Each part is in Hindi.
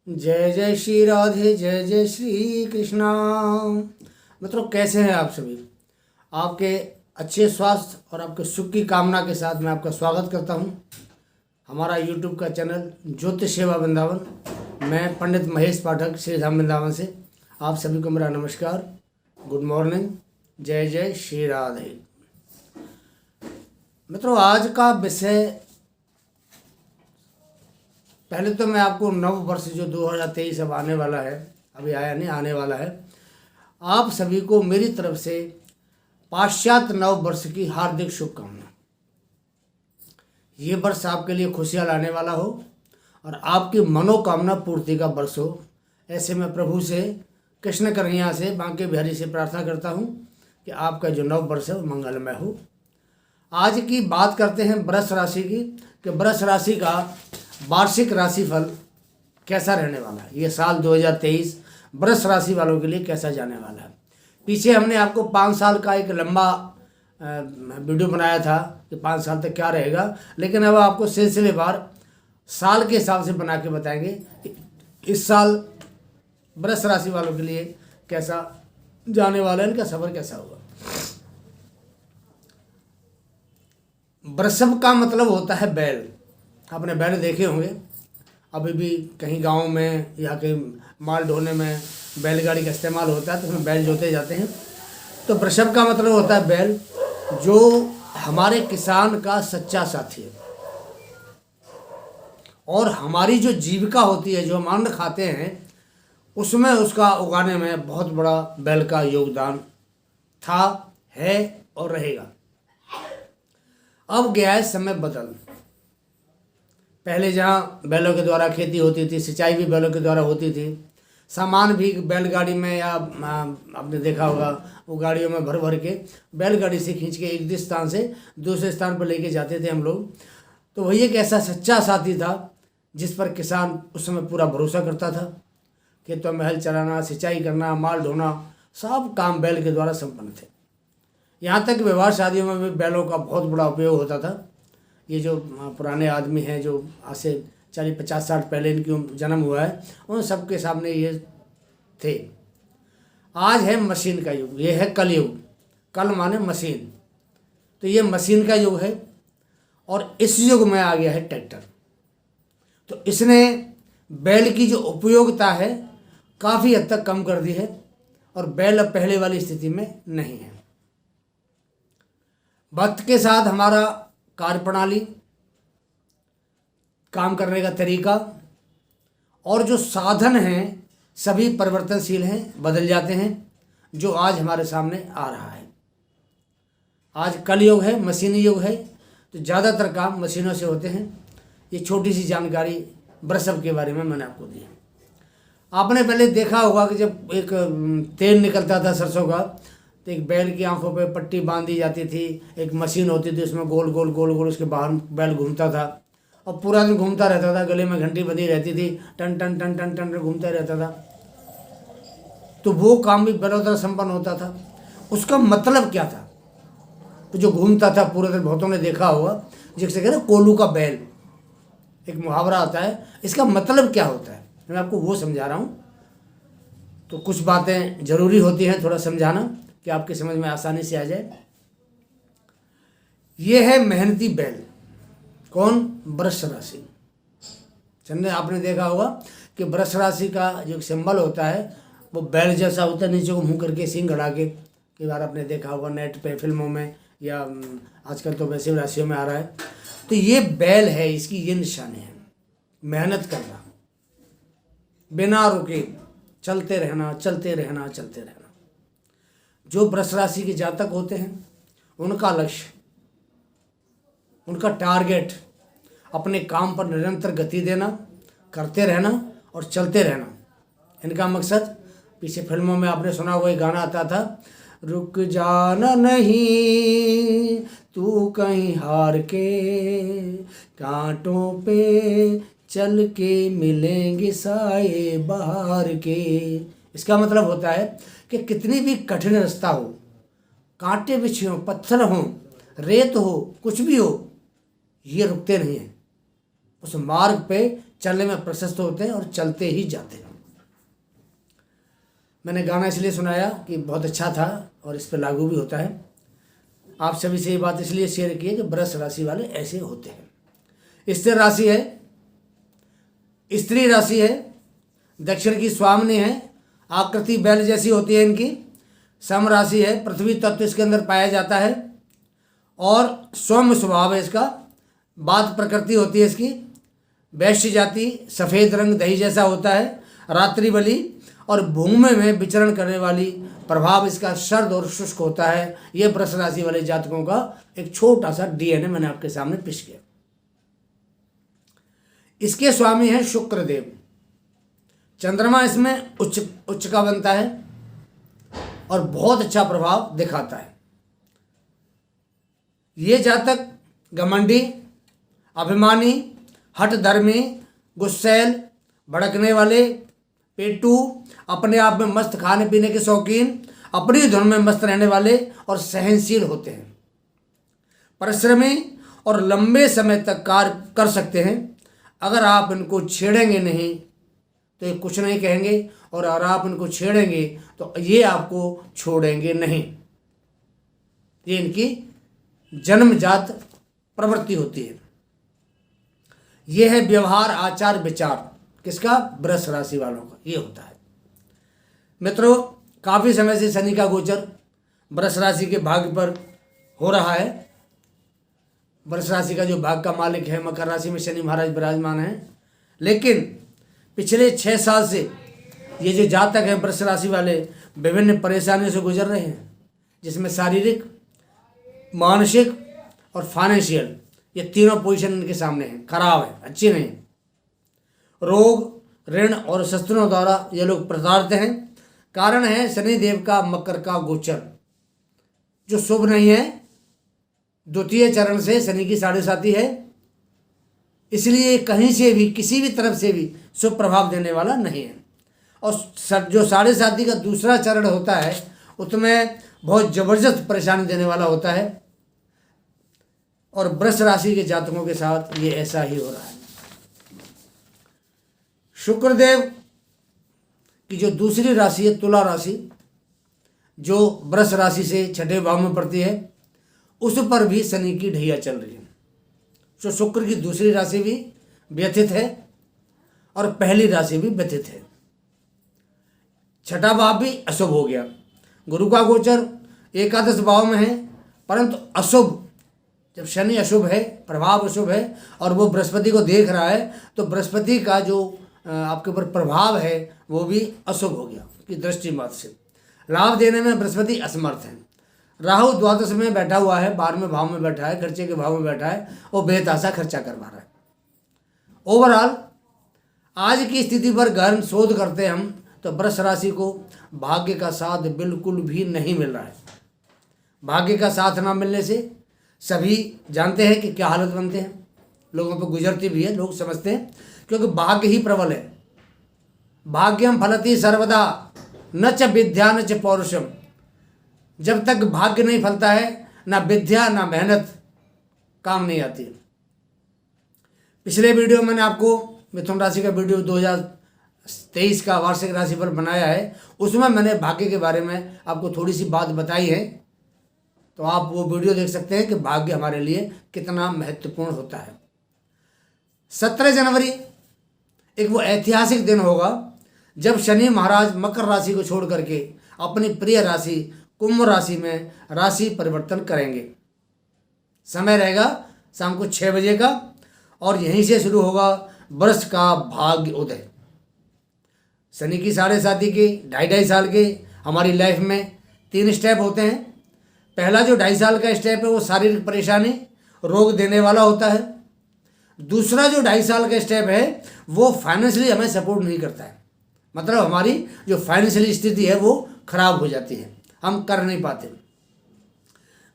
जय जय श्री राधे, जय जय श्री कृष्णा। मित्रों, कैसे हैं आप सभी? आपके अच्छे स्वास्थ्य और आपके सुख की कामना के साथ मैं आपका स्वागत करता हूं हमारा यूट्यूब का चैनल ज्योतिष सेवा वृंदावन। मैं पंडित महेश पाठक, श्री धाम वृंदावन से आप सभी को मेरा नमस्कार, गुड मॉर्निंग, जय जय श्री राधे। मित्रों, आज का विषय, पहले तो मैं आपको नव वर्ष जो 2023 अब आने वाला है, अभी आया नहीं, आने वाला है, आप सभी को मेरी तरफ से पाश्चात्य नव वर्ष की हार्दिक शुभकामना। ये वर्ष आपके लिए खुशियाँ लाने वाला हो और आपकी मनोकामना पूर्ति का वर्ष हो, ऐसे मैं प्रभु से, कृष्ण कन्हैया से, बांके बिहारी से प्रार्थना करता हूँ कि आपका जो नव वर्ष है वो मंगलमय हो। आज की बात करते हैं वृष राशि की, कि वृष राशि का वार्षिक राशिफल कैसा रहने वाला है। ये साल 2023 वृष राशि वालों के लिए कैसा जाने वाला है। पीछे हमने आपको 5 साल का एक लंबा वीडियो बनाया था कि 5 साल तक क्या रहेगा, लेकिन अब आपको सिलसिलेवार साल के हिसाब से बना के बताएंगे कि इस साल वृष राशि वालों के लिए कैसा जाने वाला है, इनका सफ़र कैसा होगा। वृषभ का मतलब होता है बैल। आपने बैल देखे होंगे, अभी भी कहीं गाँव में या कहीं माल ढोने में बैलगाड़ी का इस्तेमाल होता है, तो उसमें बैल जोते जाते हैं। तो वृषभ का मतलब होता है बैल, जो हमारे किसान का सच्चा साथी है और हमारी जो जीविका होती है, जो हम अन्न खाते हैं, उसमें उसका उगाने में बहुत बड़ा बैल का योगदान था, है और रहेगा। अब गया है समय बदल। पहले जहाँ बैलों के द्वारा खेती होती थी, सिंचाई भी बैलों के द्वारा होती थी, सामान भी बैलगाड़ी में, या आपने देखा होगा वो गाड़ियों में भर भर के बैलगाड़ी से खींच के एक स्थान से दूसरे स्थान पर लेके जाते थे हम लोग। तो वही एक ऐसा सच्चा साथी था जिस पर किसान उस समय पूरा भरोसा करता था। खेतों में हल चलाना, सिंचाई करना, माल ढोना, सब काम बैल के द्वारा संपन्न थे। यहाँ तक विवाह शादियों में भी बैलों का बहुत बड़ा उपयोग होता था। ये जो पुराने आदमी हैं, जो आज से 40-50 साल पहले इनकी जन्म हुआ है, उन सबके सामने ये थे। आज है मशीन का युग, ये है कल युग। कल माने मशीन, तो ये मशीन का युग है और इस युग में आ गया है ट्रैक्टर। तो इसने बैल की जो उपयोगिता है काफ़ी हद तक कम कर दी है और बैल अब पहले वाली स्थिति में नहीं है। वक्त के साथ हमारा कार्यप्रणाली, काम करने का तरीका और जो साधन हैं सभी परिवर्तनशील हैं, बदल जाते हैं, जो आज हमारे सामने आ रहा है। आज कल युग है, मशीनी युग है, तो ज़्यादातर काम मशीनों से होते हैं। ये छोटी सी जानकारी वृषभ के बारे में मैंने आपको दी। आपने पहले देखा होगा कि जब एक तेल निकलता था सरसों का, तो एक बैल की आंखों पे पट्टी बांधी जाती थी, एक मशीन होती थी, उसमें गोल गोल गोल गोल उसके बाहर बैल घूमता था और पूरा दिन घूमता रहता था, गले में घंटी बंधी रहती थी, टन टन टन टन टन घूमता रहता था। तो वो काम भी बैलों द्वारा संपन्न होता था। उसका मतलब क्या था? तो जो घूमता था पूरे दिन, बहुतों ने देखा होगा, जिसे कहते हैं कोलू का बैल, एक मुहावरा आता है। इसका मतलब क्या होता है, मैं आपको वो समझा रहा हूँ। तो कुछ बातें ज़रूरी होती हैं थोड़ा समझाना, कि आपकी समझ में आसानी से आ जाए। ये है मेहनती बैल। कौन? वृष राशि। चंद्र, आपने देखा होगा कि वृष राशि का जो सिंबल होता है वो बैल जैसा होता है, नीचे को मुंह करके, सींग गड़ा के। कई बार आपने देखा होगा नेट पे, फिल्मों में, या आजकल तो वैसे राशियों में आ रहा है। तो ये बैल है, इसकी ये निशानी है, मेहनत करना, बिना रुके चलते रहना, चलते रहना, चलते रहना। जो वृष राशि के जातक होते हैं, उनका लक्ष्य, उनका टारगेट अपने काम पर निरंतर गति देना, करते रहना और चलते रहना। इनका मकसद, पीछे फिल्मों में आपने सुना हुआ एक गाना आता था, रुक जाना नहीं तू कहीं हार के, कांटों पे चल के मिलेंगे साए बहार के। इसका मतलब होता है कि कितनी भी कठिन रास्ता हो, कांटे बिछे हों, पत्थर हों, रेत हो, कुछ भी हो, ये रुकते नहीं हैं। उस मार्ग पे चलने में प्रशस्त होते हैं और चलते ही जाते हैं। मैंने गाना इसलिए सुनाया कि बहुत अच्छा था और इस पर लागू भी होता है। आप सभी से ये बात इसलिए शेयर की है कि वृष राशि वाले ऐसे होते हैं। स्थिर राशि है, स्त्री राशि है, दक्षिण की स्वामिनी है, आकृति बैल जैसी होती है इनकी, सम राशि है, पृथ्वी तत्व इसके अंदर पाया जाता है और सौम्य स्वभाव है इसका, बात प्रकृति होती है इसकी, वैश्य जाति, सफ़ेद रंग दही जैसा होता है, रात्रि बलि और भूमि में विचरण करने वाली प्रभाव इसका सर्द और शुष्क होता है। यह वृष राशि वाले जातकों का एक छोटा सा डीएनए मैंने आपके सामने पेश किया। इसके स्वामी हैं शुक्रदेव। चंद्रमा इसमें उच्च का बनता है और बहुत अच्छा प्रभाव दिखाता है। ये जातक घमंडी, अभिमानी, हठधर्मी, गुस्सैल, भड़कने वाले, पेटू, अपने आप में मस्त खाने पीने के शौकीन, अपनी धुन में मस्त रहने वाले और सहनशील होते हैं। परिश्रमी और लंबे समय तक कार्य कर सकते हैं। अगर आप इनको छेड़ेंगे नहीं तो ये कुछ नहीं कहेंगे और अगर आप इनको छेड़ेंगे तो ये आपको छोड़ेंगे नहीं। ये इनकी जन्मजात प्रवृत्ति होती है। यह है व्यवहार, आचार, विचार किसका? वृष राशि वालों का ये होता है। मित्रों, काफ़ी समय से शनि का गोचर वृष राशि के भाग्य पर हो रहा है। वृष राशि का जो भाग्य का मालिक है, मकर राशि में शनि महाराज विराजमान हैं, लेकिन पिछले 6 साल से ये जो जातक हैं वृष राशि वाले विभिन्न परेशानियों से गुजर रहे हैं, जिसमें शारीरिक, मानसिक और फाइनेंशियल, ये तीनों पोजीशन इनके सामने हैं, खराब है, अच्छी नहीं। रोग, ऋण और शस्त्रों द्वारा ये लोग प्रताड़ित हैं। कारण है शनि देव का मकर का गोचर जो शुभ नहीं है। द्वितीय चरण से शनि की 7.5 है, इसलिए कहीं से भी किसी भी तरफ से भी शुभ प्रभाव देने वाला नहीं है। और जो 7.5 का दूसरा चरण होता है उसमें बहुत ज़बरदस्त परेशानी देने वाला होता है और वृष राशि के जातकों के साथ ये ऐसा ही हो रहा है। शुक्रदेव की जो दूसरी राशि है तुला राशि, जो वृष राशि से 6ठे भाव में पड़ती है, उस पर भी शनि की ढैया चल रही है। तो शुक्र की दूसरी राशि भी व्यथित है और पहली राशि भी व्यथित है। 6ठा भाव भी अशुभ हो गया। गुरु का गोचर एकादश भाव में है, परंतु अशुभ, जब शनि अशुभ है, प्रभाव अशुभ है और वो बृहस्पति को देख रहा है तो बृहस्पति का जो आपके ऊपर प्रभाव है वो भी अशुभ हो गया कि दृष्टि मत से। लाभ देने में बृहस्पति असमर्थ है। राहु द्वादश में बैठा हुआ है, 12वें भाव में बैठा है, खर्चे के भाव में बैठा है, वो बेतहाशा खर्चा करवा रहा है। ओवरऑल आज की स्थिति पर गहन शोध करते हम तो वृष राशि को भाग्य का साथ बिल्कुल भी नहीं मिल रहा है। भाग्य का साथ ना मिलने से सभी जानते हैं कि क्या हालत बनते हैं, लोगों पर गुजरती भी है, लोग समझते हैं, क्योंकि भाग्य ही प्रबल है। भाग्यम फलति सर्वदा न च विद्या न च पौरुषम। जब तक भाग्य नहीं फलता है, ना विद्या ना मेहनत काम नहीं आती। पिछले वीडियो मैंने आपको मिथुन राशि का वीडियो 2023 का वार्षिक राशि पर बनाया है, उसमें मैंने भाग्य के बारे में आपको थोड़ी सी बात बताई है, तो आप वो वीडियो देख सकते हैं कि भाग्य हमारे लिए कितना महत्वपूर्ण होता है। 17 जनवरी एक वो ऐतिहासिक दिन होगा जब शनि महाराज मकर राशि को छोड़ करके अपनी प्रिय राशि कुंभ राशि में राशि परिवर्तन करेंगे। समय रहेगा शाम को 6 बजे का और यहीं से शुरू होगा वर्ष का भाग्य उदय। शनि की 7.5 के 2.5 साल के हमारी लाइफ में 3 स्टेप होते हैं। पहला जो 2.5 साल का स्टेप है वो शारीरिक परेशानी, रोग देने वाला होता है। दूसरा जो 2.5 साल का स्टेप है वो फाइनेंशियली हमें सपोर्ट नहीं करता है, मतलब हमारी जो फाइनेंशियल स्थिति है वो खराब हो जाती है, हम कर नहीं पाते।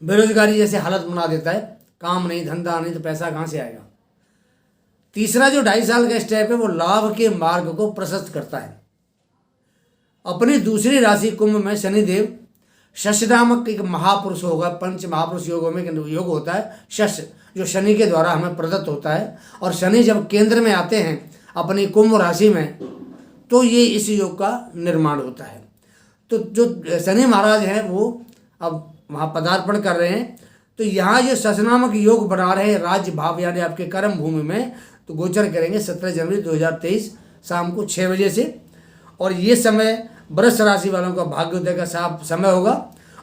बेरोजगारी जैसे हालत बना देता है, काम नहीं, धंधा नहीं, तो पैसा कहाँ से आएगा। तीसरा जो 2.5 साल का स्टेप है वो लाभ के मार्ग को प्रशस्त करता है। अपनी दूसरी राशि कुंभ में शनिदेव शश नामक एक महापुरुष होगा, पंच महापुरुष योगों में योग होता है शश, जो शनि के द्वारा हमें प्रदत्त होता है। और शनि जब केंद्र में आते हैं अपनी कुंभ राशि में, तो ये इस योग का निर्माण होता है। तो जो शनि महाराज हैं वो अब वहाँ पदार्पण कर रहे हैं, तो यहाँ जो शश नामक योग बना रहे हैं राज्य भाव यानी आपके कर्म भूमि में, तो गोचर करेंगे 17 जनवरी 2023 शाम को 6 बजे से। और ये समय वृष राशि वालों का भाग्योदय का समय होगा।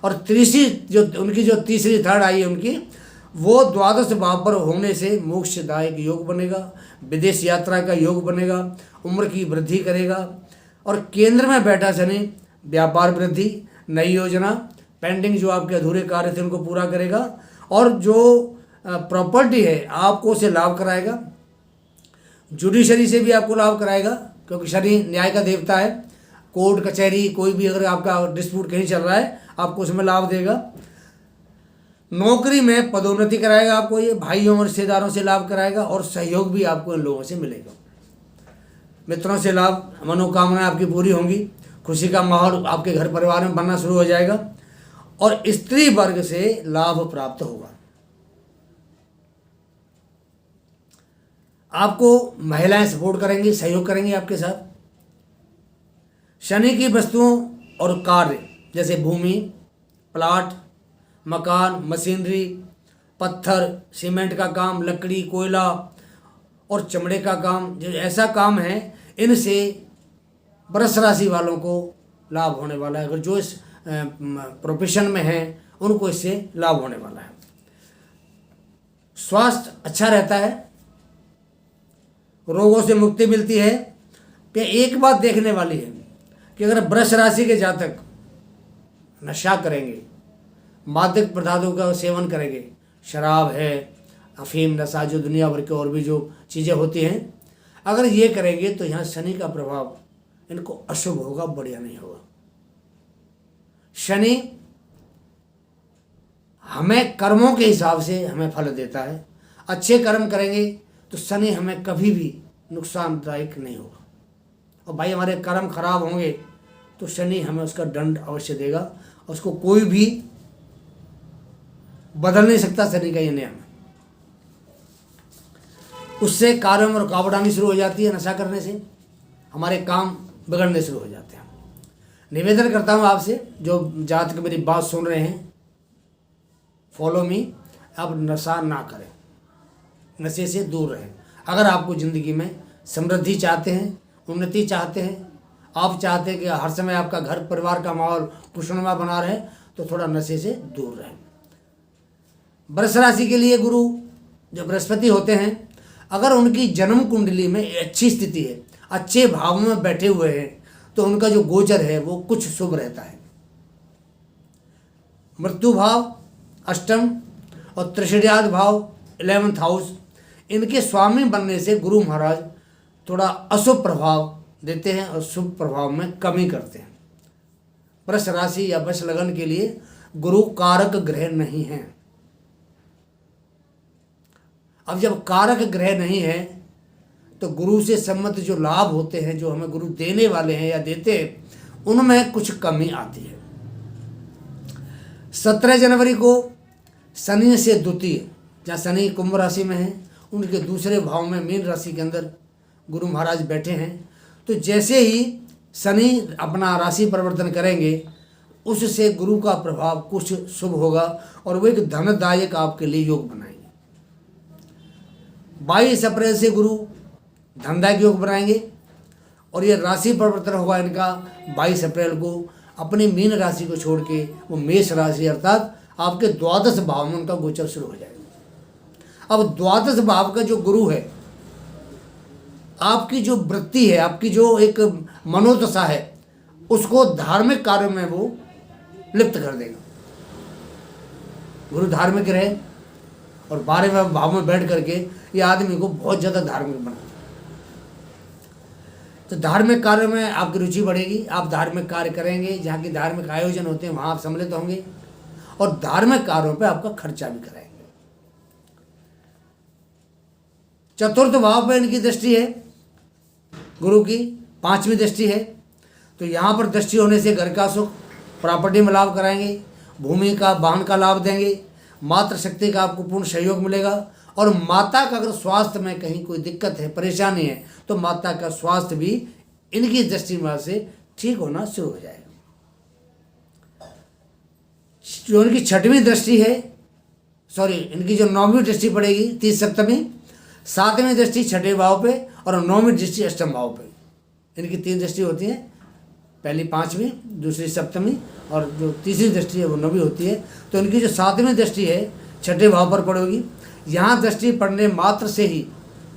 और उनकी जो तीसरी थर्ड आई है उनकी, वो द्वादश भाव पर होने से मोक्षदायक योग बनेगा, विदेश यात्रा का योग बनेगा, उम्र की वृद्धि करेगा। और केंद्र में बैठा शनि व्यापार वृद्धि, नई योजना, पेंडिंग जो आपके अधूरे कार्य थे उनको पूरा करेगा। और जो प्रॉपर्टी है आपको उसे लाभ कराएगा, जुडिशरी से भी आपको लाभ कराएगा, क्योंकि शनि न्याय का देवता है। कोर्ट कचहरी कोई भी अगर आपका डिस्प्यूट कहीं चल रहा है आपको उसमें लाभ देगा। नौकरी में पदोन्नति कराएगा आपको, ये भाइयों और रिश्तेदारों से लाभ कराएगा। और सहयोग भी आपको इन लोगों से मिलेगा, मित्रों से लाभ, मनोकामनाएं आपकी पूरी होंगी, खुशी का माहौल आपके घर परिवार में बनना शुरू हो जाएगा। और स्त्री वर्ग से लाभ प्राप्त होगा। आपको महिलाएं सपोर्ट करेंगी, सहयोग करेंगी आपके साथ। शनि की वस्तुओं और कार्य जैसे भूमि, प्लाट, मकान, मशीनरी, पत्थर, सीमेंट का काम, लकड़ी, कोयला और चमड़े का काम, जो ऐसा काम है, इनसे वृष राशि वालों को लाभ होने वाला है। अगर जो इस प्रोफेशन में है उनको इससे लाभ होने वाला है। स्वास्थ्य अच्छा रहता है, रोगों से मुक्ति मिलती है। कि एक बात देखने वाली है कि अगर वृष राशि के जातक नशा करेंगे, मादक पदार्थों का सेवन करेंगे, शराब है, अफीम, नशा, जो दुनिया भर के और भी जो चीज़ें होती हैं, अगर ये करेंगे तो यहाँ शनि का प्रभाव इनको अशुभ होगा, बढ़िया नहीं होगा। शनि हमें कर्मों के हिसाब से हमें फल देता है। अच्छे कर्म करेंगे तो शनि हमें कभी भी नुकसानदायक नहीं होगा। और भाई हमारे कर्म खराब होंगे तो शनि हमें उसका दंड अवश्य देगा, उसको कोई भी बदल नहीं सकता। शनि का ये नियम है। उससे कार्यों में रुकावट आनी शुरू हो जाती है, नशा करने से हमारे काम बिगड़ने शुरू हो जाते हैं। निवेदन करता हूँ आपसे, जो जातक मेरी बात सुन रहे हैं, फॉलो मी, आप नशा ना करें, नशे से दूर रहें। अगर आपको ज़िंदगी में समृद्धि चाहते हैं, उन्नति चाहते हैं, आप चाहते हैं कि हर समय आपका घर परिवार का माहौल खुशनुमा बना रहे, तो थोड़ा नशे से दूर रहें। वृष राशि के लिए गुरु जो बृहस्पति होते हैं, अगर उनकी जन्म कुंडली में अच्छी स्थिति है, अच्छे भाव में बैठे हुए हैं, तो उनका जो गोचर है वो कुछ शुभ रहता है। मृत्यु भाव अष्टम और त्रिषड्याद भाव 11th हाउस, इनके स्वामी बनने से गुरु महाराज थोड़ा अशुभ प्रभाव देते हैं और शुभ प्रभाव में कमी करते हैं। वृष राशि या वृष लगन के लिए गुरु कारक ग्रह नहीं है। अब जब कारक ग्रह नहीं है तो गुरु से संबंधित जो लाभ होते हैं, जो हमें गुरु देने वाले हैं या देते हैं, उनमें कुछ कमी आती है। 17 जनवरी को शनि से द्वितीय, जहाँ शनि कुंभ राशि में है, उनके दूसरे भाव में मीन राशि के अंदर गुरु महाराज बैठे हैं। तो जैसे ही शनि अपना राशि परिवर्तन करेंगे, उससे गुरु का प्रभाव कुछ शुभ होगा और वो एक धनदायक आपके लिए योग बनाएंगे। 22 अप्रैल से गुरु धनदायक योग बनाएंगे और ये राशि परिवर्तन होगा इनका 22 अप्रैल को। अपनी मीन राशि को छोड़ के वो मेष राशि अर्थात आपके द्वादश भाव में उनका गोचर शुरू हो जाएगा। अब द्वादश भाव का जो गुरु है, आपकी जो वृत्ति है, आपकी जो एक मनोदशा है, उसको धार्मिक कार्यों में वो लिप्त कर देगा। गुरु धार्मिक रहे और 12वें भाव में बैठ करके ये आदमी को बहुत ज़्यादा धार्मिक बनाता है। तो धार्मिक कार्यों में आपकी रुचि बढ़ेगी, आप धार्मिक कार्य करेंगे, जहाँ की धार्मिक आयोजन होते हैं वहाँ आप सम्मिलित होंगे और धार्मिक कार्यों पे आपका खर्चा भी कराएंगे। चतुर्थ भाव पे इनकी दृष्टि है, गुरु की 5वीं दृष्टि है। तो यहाँ पर दृष्टि होने से घर का सुख, प्रॉपर्टी में लाभ कराएंगे, भूमि का वाहन का लाभ देंगे, मातृ शक्ति का आपको पूर्ण सहयोग मिलेगा और माता का अगर स्वास्थ्य में कहीं कोई दिक्कत है, परेशानी है, तो माता का स्वास्थ्य भी इनकी दृष्टि में से ठीक होना शुरू हो जाएगा। जो इनकी छठवीं दृष्टि है, इनकी जो 9वीं दृष्टि पड़ेगी 30 सप्तमी, 7वीं दृष्टि 6ठे भाव पे और 9वीं दृष्टि 8वें भाव पे। इनकी 3 दृष्टि होती हैं, पहली 5वीं, दूसरी 7वीं और जो तीसरी दृष्टि है वो 9वीं होती है। तो इनकी जो 7वीं दृष्टि है 6ठे भाव पर पड़ेगी। यहाँ दृष्टि पड़ने मात्र से ही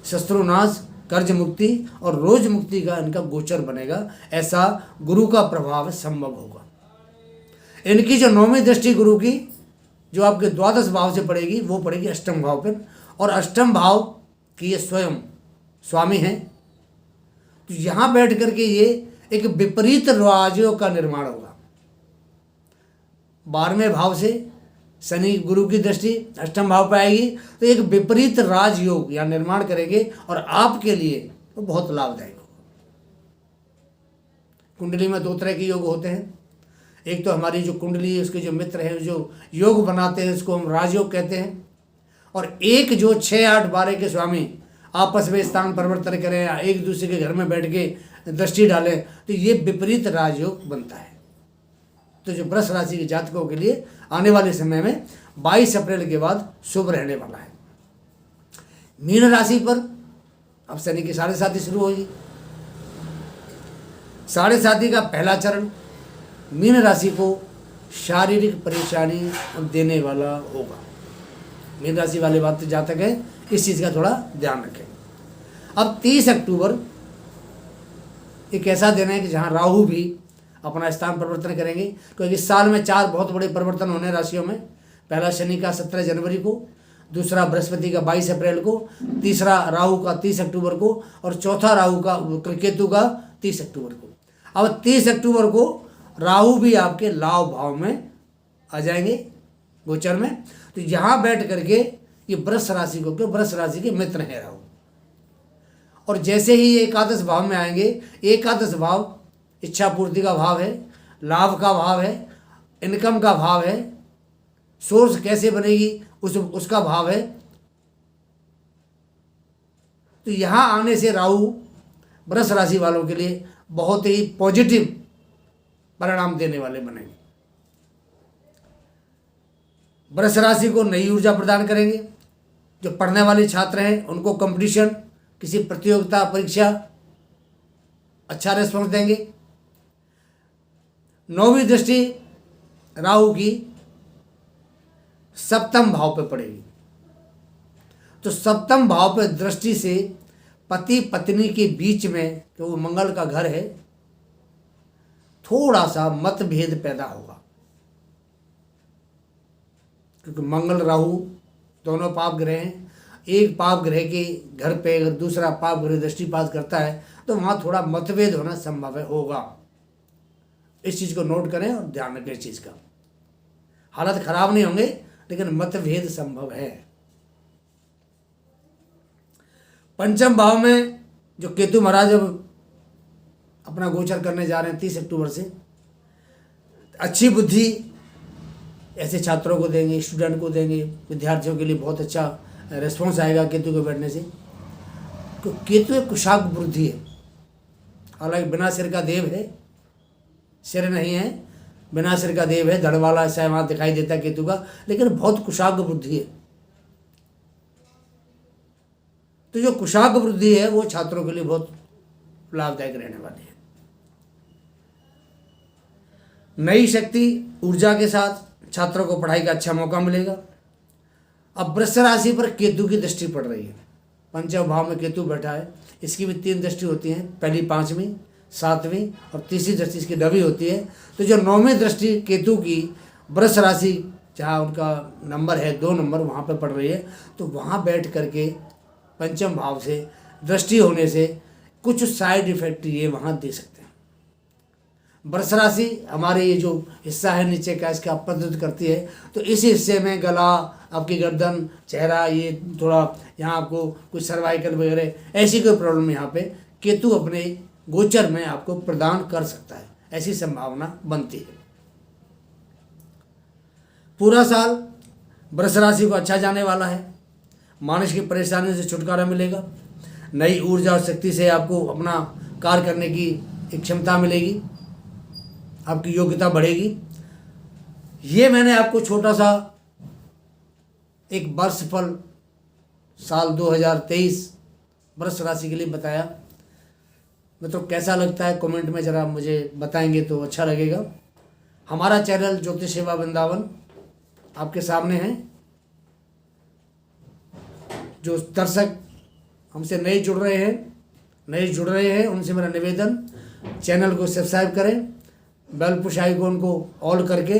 शत्रुनाश, कर्ज मुक्ति और रोज मुक्ति का इनका गोचर बनेगा। ऐसा गुरु का प्रभाव संभव होगा। इनकी जो 9वीं दृष्टि गुरु की जो आपके 12 भाव से पड़ेगी वो पड़ेगी 8वें भाव पर, और 8वें भाव की ये स्वयं स्वामी हैं। तो यहाँ बैठ करके ये एक विपरीत राजयोग का निर्माण होगा। 12वें भाव से शनि गुरु की दृष्टि 8वें भाव पर आएगी, तो एक विपरीत राजयोग यहाँ निर्माण करेंगे और आपके लिए तो बहुत लाभदायक होगा। कुंडली में 2 तरह के योग होते हैं। एक तो हमारी जो कुंडली है उसके जो मित्र हैं जो योग बनाते हैं उसको हम राजयोग कहते हैं, और एक जो 6, 8, 12 के स्वामी आपस में स्थान परिवर्तन करें या एक दूसरे के घर में बैठ के दृष्टि डालें, तो ये विपरीत राजयोग बनता है। तो जो वृष राशि के जातकों के लिए आने वाले समय में 22 अप्रैल के बाद शुभ रहने वाला है। मीन राशि पर अब शनि की 7.5 शुरू होगी। 7.5 का पहला चरण मीन राशि को शारीरिक परेशानी देने वाला होगा। मीन राशि वाले बात जातक है, इस चीज़ का थोड़ा ध्यान रखें। अब 30 अक्टूबर एक ऐसा दिन है कि जहाँ राहु भी अपना स्थान परिवर्तन करेंगे, क्योंकि इस साल में 4 बहुत बड़े परिवर्तन होने राशियों में। पहला शनि का 17 जनवरी को, दूसरा बृहस्पति का 22 अप्रैल को, तीसरा राहु का 30 अक्टूबर को और चौथा राहु का केतु का 30 अक्टूबर को। अब 30 अक्टूबर को राहु भी आपके लाभ भाव में आ जाएंगे गोचर में। तो यहाँ बैठ करके ये वृष राशि को, क्यों वृष राशि के मित्र हैं राहु, और जैसे ही ये एकादश भाव में आएंगे, एकादश भाव इच्छा पूर्ति का भाव है, लाभ का भाव है, इनकम का भाव है, सोर्स कैसे बनेगी उसका भाव है। तो यहाँ आने से राहु वृष राशि वालों के लिए बहुत ही पॉजिटिव परिणाम देने वाले बनेंगे। वृष राशि को नई ऊर्जा प्रदान करेंगे। जो पढ़ने वाले छात्र हैं उनको कंपटीशन, किसी प्रतियोगिता, परीक्षा अच्छा रेस्पॉन्स देंगे। 9वीं दृष्टि राहु की 7वें भाव पे पड़ेगी। तो 7वें भाव पे दृष्टि से पति पत्नी के बीच में, कि वो मंगल का घर है, थोड़ा सा मतभेद पैदा होगा। क्योंकि मंगल राहु दोनों पाप ग्रह हैं। एक पाप ग्रह के घर पे अगर दूसरा पाप ग्रह दृष्टिपात करता है तो वहाँ थोड़ा मतभेद होना संभव होगा। इस चीज़ को नोट करें और ध्यान रखें इस चीज़ का। हालत खराब नहीं होंगे लेकिन मतभेद संभव है। 5वें भाव में जो केतु महाराज अब अपना गोचर करने जा रहे हैं 30 अक्टूबर से, अच्छी बुद्धि ऐसे छात्रों को देंगे, स्टूडेंट को देंगे, विद्यार्थियों के लिए बहुत अच्छा रिस्पॉन्स आएगा केतु के बैठने से। तो केतु एक कुशाग्र बुद्धि है। हालांकि बिना सिर का देव है, सिर नहीं है, बिना सिर का देव है, धड़ वाला ऐसा वहाँ दिखाई देता है केतु का, लेकिन बहुत कुशाग्र बुद्धि है। तो जो कुशाग्र बुद्धि है वो छात्रों के लिए बहुत लाभदायक रहने वाली है। नई शक्ति ऊर्जा के साथ छात्रों को पढ़ाई का अच्छा मौका मिलेगा। अब वृष राशि पर केतु की दृष्टि पड़ रही है। 5वें भाव में केतु बैठा है, इसकी भी 3 दृष्टि होती हैं, पहली 5वीं, 7वीं और तीसरी दृष्टि इसकी 9वीं होती है। तो जो 9वीं दृष्टि केतु की वृष राशि, जहाँ उनका नंबर है 2 नंबर, वहाँ पर पड़ रही है। तो वहाँ बैठ करके 5वें भाव से दृष्टि होने से कुछ साइड इफेक्ट ये वहाँ दे सकते हैं। वृष राशि हमारे ये जो हिस्सा है नीचे का, इसका प्रदर्शित करती है। तो इस हिस्से में गला, आपकी गर्दन, चेहरा, ये थोड़ा यहाँ आपको कुछ सर्वाइकल वगैरह ऐसी कोई प्रॉब्लम यहाँ पे केतु अपने गोचर में आपको प्रदान कर सकता है, ऐसी संभावना बनती है। पूरा साल वृष राशि को अच्छा जाने वाला है। मानसिक परेशानी से छुटकारा मिलेगा, नई ऊर्जा और शक्ति से आपको अपना कार्य करने की एक क्षमता मिलेगी, आपकी योग्यता बढ़ेगी। ये मैंने आपको छोटा सा एक वर्षफल साल 2023 वृष राशि के लिए बताया। मतलब कैसा लगता है कमेंट में ज़रा मुझे बताएंगे तो अच्छा लगेगा। हमारा चैनल ज्योतिष सेवा वृंदावन आपके सामने है। जो दर्शक हमसे नए जुड़ रहे हैं उनसे मेरा निवेदन, चैनल को सब्सक्राइब करें, बेल पुश आइकॉन को ऑल करके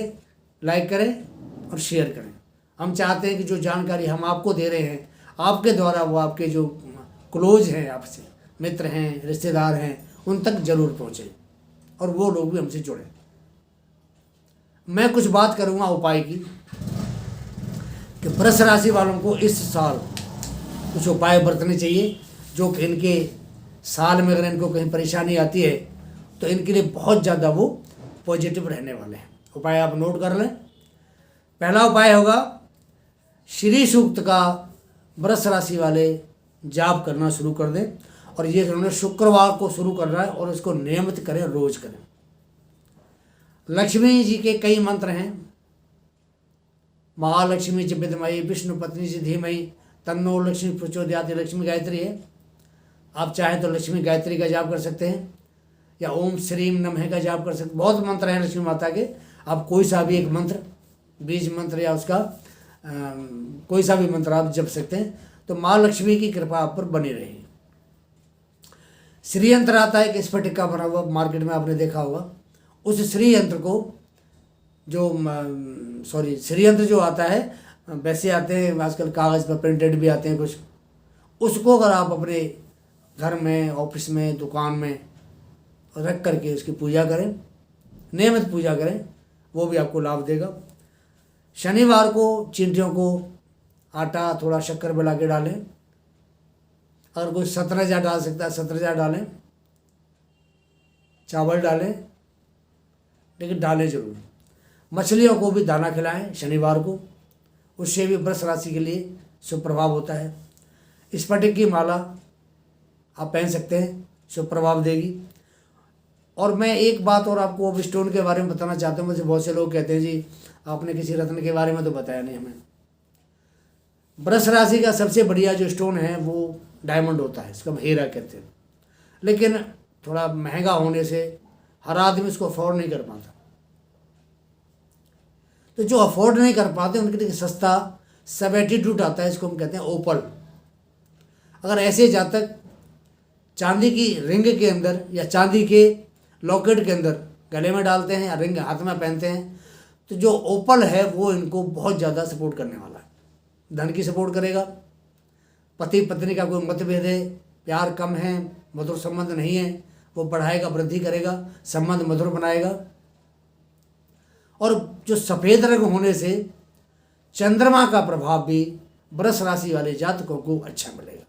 लाइक करें और शेयर करें। हम चाहते हैं कि जो जानकारी हम आपको दे रहे हैं, आपके द्वारा वो आपके जो क्लोज हैं, आपसे मित्र हैं, रिश्तेदार हैं, उन तक जरूर पहुँचे और वो लोग भी हमसे जुड़ें। मैं कुछ बात करूँगा उपाय की कि वृष राशि वालों को इस साल कुछ उपाय बरतने चाहिए जो कि इनके साल में अगर इनको कहीं परेशानी आती है तो इनके लिए बहुत ज़्यादा वो पॉजिटिव रहने वाले हैं। उपाय आप नोट कर लें। पहला उपाय होगा, श्री सूक्त का वृष राशि वाले जाप करना शुरू कर दें, और ये उन्होंने शुक्रवार को शुरू करना है और इसको नियमित करें, रोज करें। लक्ष्मी जी के कई मंत्र हैं। महालक्ष्मी च विद्महि विष्णु पत्नी च धीमहि तन्नो लक्ष्मी प्रचोदयात्, लक्ष्मी गायत्री है। आप चाहें तो लक्ष्मी गायत्री का जाप कर सकते हैं या ओम श्रीम नमः का जाप कर सकते हैं। बहुत मंत्र हैं लक्ष्मी माता के, आप कोई सा भी एक मंत्र, बीज मंत्र या उसका कोई सा भी मंत्र आप जप सकते हैं, तो माँ लक्ष्मी की कृपा आप पर बनी रहेगी। श्री यंत्र आता है कि स्फटिक का बना हुआ, मार्केट में आपने देखा होगा। उस श्री यंत्र को श्री यंत्र जो आता है, वैसे आते हैं आजकल कागज़ पर प्रिंटेड भी आते हैं कुछ, उसको अगर आप अपने घर में, ऑफिस में, दुकान में रख करके उसकी पूजा करें, नियमित पूजा करें, वो भी आपको लाभ देगा। शनिवार को चींटियों को आटा थोड़ा शक्कर मिला के डालें, अगर कोई 17 डाल सकता है 17 डालें, चावल डालें, लेकिन डालें जरूर। मछलियों को भी दाना खिलाएं शनिवार को, उससे भी वृष राशि के लिए शुभ प्रभाव होता है। स्फटिक की माला आप पहन सकते हैं, शुभ प्रभाव देगी। और मैं एक बात और आपको अब स्टोन के बारे में बताना चाहता हूँ। मुझे बहुत से लोग कहते हैं जी आपने किसी रत्न के बारे में तो बताया नहीं हमें। वृष राशि का सबसे बढ़िया जो स्टोन है वो डायमंड होता है, इसको हम हीरा कहते हैं, लेकिन थोड़ा महंगा होने से हर आदमी इसको अफोर्ड नहीं कर पाता। तो जो अफोर्ड नहीं कर पाते उनके लिए सस्ता सब एटीट्यूड आता है, इसको हम कहते हैं ओपल। अगर ऐसे जातक चांदी की रिंग के अंदर या चांदी के लॉकेट के अंदर गले में डालते हैं या रिंग हाथ में पहनते हैं, तो जो ओपल है वो इनको बहुत ज़्यादा सपोर्ट करने वाला है। धन की सपोर्ट करेगा। पति पत्नी का कोई मतभेद है, प्यार कम है, मधुर संबंध नहीं है, वो बढ़ाएगा, वृद्धि करेगा, संबंध मधुर बनाएगा। और जो सफ़ेद रंग होने से चंद्रमा का प्रभाव भी वृष राशि वाले जातकों को अच्छा मिलेगा,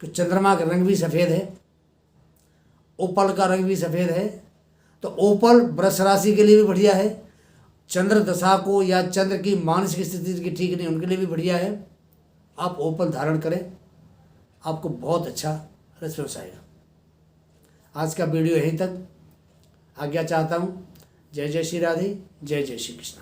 कि चंद्रमा का रंग भी सफ़ेद है, ओपल का रंग भी सफ़ेद है। तो ओपल वृष राशि के लिए भी बढ़िया है। चंद्र दशा को या चंद्र की मानसिक स्थिति की ठीक नहीं, उनके लिए भी बढ़िया है। आप ओपल धारण करें, आपको बहुत अच्छा रिस्पॉन्स आएगा। आज का वीडियो यहीं तक, आज्ञा चाहता हूँ। जय जय श्री राधे, जय जय श्री कृष्ण।